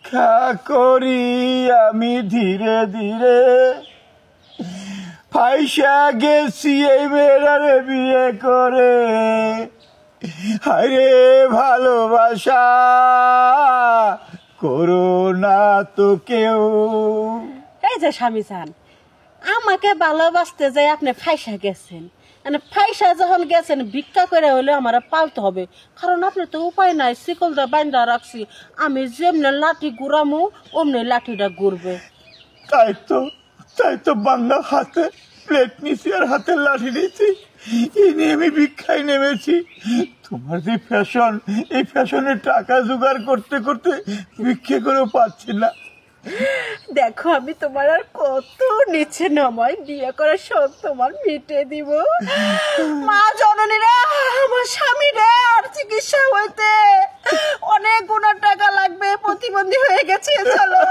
ভিক্ষা করি আমি ধীরে ধীরে, ফাইসা গেছি এই মেয়েরারে বিয়ে করে। হায়রে ভালোবাসা করো না তো কেউ। এই যে স্বামী চান, আমাকে ভালোবাসতে যাই আপনি ফাইসা গেছেন, মানে ফাইসা যখন গেছেন ভিক্ষা করে হলে আমার পালতে হবে, কারণ আপনি তো উপায় নাই, শিকলটা বান্ধা রাখছি, আমি যেমনি লাঠি ঘুরামু অমনি লাঠিটা ঘুরবে। তাই তো বাংলা হাতে প্লেট নিছি আর হাতে লাঠি নিয়েছি, এই নিয়ে আমি ভিক্ষায় নেমেছি। তোমার যে ফ্যাশন, এই ফ্যাশনের টাকা জোগাড় করতে করতে ভিক্ষে করেও পাচ্ছি না। দেখো আমি তোমার আর কত নিচে নামাই, বিয়ে করার শখ তোমার মিটে দিব। মা জননী রে, আমার স্বামী রে আর চিকিৎসা হইতে অনেক গুণার টাকা লাগবে, প্রতিবন্ধী হয়ে গেছে, চলো।